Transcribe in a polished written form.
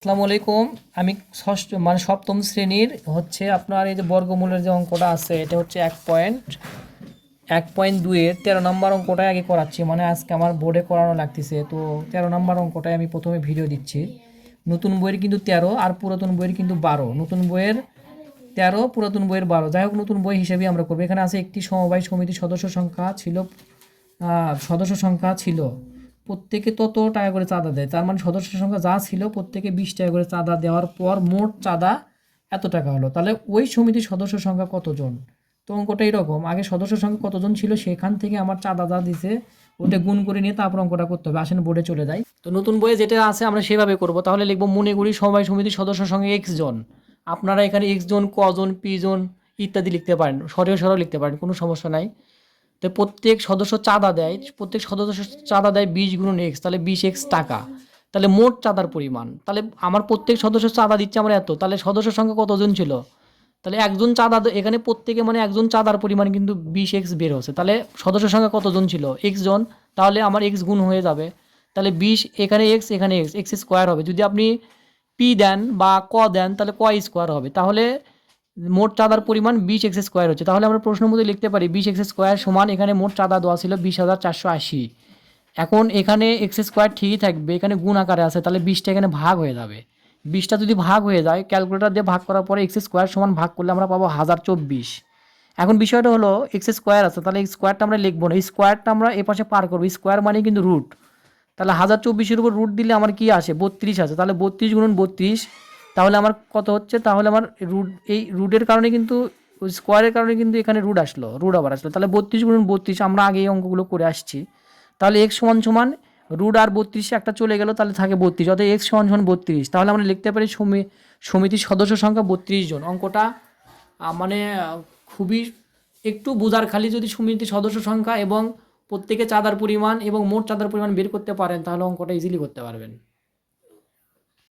আসসালামু আলাইকুম। আমি ষষ্ঠ সপ্তম শ্রেণীর হচ্ছে আপনার এই যে বর্গমূলের যে অঙ্কটা আছে এটা হচ্ছে 1.2-এর 13 নম্বর অঙ্কটাই আগে করাচ্ছি। আজকে আমার বোর্ডে করানো লাগতেছে, তো 13 নম্বর অঙ্কটাই আমি প্রথমে ভিডিও দিচ্ছি। নতুন বইয়ের কিন্তু 13 আর পুরাতন বইয়ের কিন্তু 12। নতুন বইয়ের 13, পুরাতন বইয়ের 12। যাই হোক, নতুন বই হিসেবে আমরা করবো। এখানে আছে একটি সমবায় সমিতির সদস্য সংখ্যা ছিল প্রত্যেকে তত টাকা করে চাঁদা দেয়। তার মানে সদস্য সংখ্যা যা ছিল প্রত্যেকে 20 টাকা করে চাঁদা দেওয়ার পর মোট চাঁদা এত টাকা হলো। তাহলে ওই সমিতির সদস্য সংখ্যা কতজন? তো অঙ্কটা এরকম, আগে সদস্য সংখ্যা কতজন ছিল সেখান থেকে আমার চাঁদা যা দিছে ওটা গুণ করে নিয়ে তারপর অঙ্কটা করতে হবে। আসেন বোর্ডে চলে যাই। তো নতুন বইয়ে যেটা আছে আমরা সেভাবে করব। তাহলে লিখবো মনেগুড়ি সমবায় সমিতির সদস্য সংখ্যা x জন। আপনারা এখানে x জন, কজন, p জন ইত্যাদি লিখতে পারেন, সরাসরি লিখতে পারেন, কোনো সমস্যা নাই। তো প্রত্যেক সদস্য চাঁদা দেয়, প্রত্যেক সদস্য চাঁদা দেয় 20 গুণন এক্স, তাহলে 20x টাকা। তাহলে মোট চাঁদার পরিমাণ, তাহলে আমার প্রত্যেক সদস্য চাঁদা দিচ্ছে আমার এত, তাহলে সদস্য সংখ্যা কতজন ছিল? তাহলে একজন চাঁদা এখানে প্রত্যেকে একজন চাঁদার পরিমাণ কিন্তু 20x বের হচ্ছে। তাহলে সদস্য সংখ্যা কতজন ছিল? x জন। তাহলে আমার x গুণ হয়ে যাবে। তাহলে 20 এখানে x, এখানে x স্কোয়ার হবে। যদি আপনি p দেন বা ক দেন তাহলে ক স্কোয়ার হবে। তাহলে মোট চাঁদার পরিমাণ 20x স্কোয়ার হচ্ছে। তাহলে আমরা প্রশ্নের মধ্যে লিখতে পারি 20x স্কোয়ার সমান, এখানে মোট চাঁদা দেওয়া ছিল 20,480। এখন এখানে এক্স স্কোয়ার ঠিকই থাকবে, এখানে গুণ আকারে আছে, তাহলে 20টা এখানে ভাগ হয়ে যাবে। 20টা যদি ভাগ হয়ে যায়, ক্যালকুলেটর দিয়ে ভাগ করার পরে এক্স স্কোয়ার সমান ভাগ করলে আমরা পাবো 1024। এখন বিষয়টা হলো এক্স স্কোয়ার আছে, তাহলে এই স্কোয়ারটা আমরা লিখবো না, এই স্কোয়ারটা আমরা এ পাশে পার করবো। স্কোয়ার মানে কিন্তু রুট। তাহলে 1024-এর উপর রুট দিলে আমার কি আসে? 32 আছে। তাহলে 32 গুণন 32, তাহলে আমার কত হচ্ছে? তাহলে আমার রুট, এই রুটের কারণে কিন্তু, স্কোয়ারের কারণে কিন্তু এখানে রুট আসলো, রুট আবার আসলো। তাহলে 32 গুণন 32, আমরা আগে এই অঙ্কগুলো করে আসছি। তাহলে এক্স সমান সমান রুট আর 32 একটা চলে গেল, তাহলে থাকে 32, অর্থাৎ এক্স সমান সমান 32। তাহলে আমরা লিখতে পারি সমিতির সদস্য সংখ্যা 32 জন। অঙ্কটা খুবই একটু বোঝার, খালি যদি সমিতির সদস্য সংখ্যা এবং প্রত্যেকে চাঁদার পরিমাণ এবং মোট চাঁদার পরিমাণ বের করতে পারেন তাহলে অঙ্কটা ইজিলি করতে পারবেন।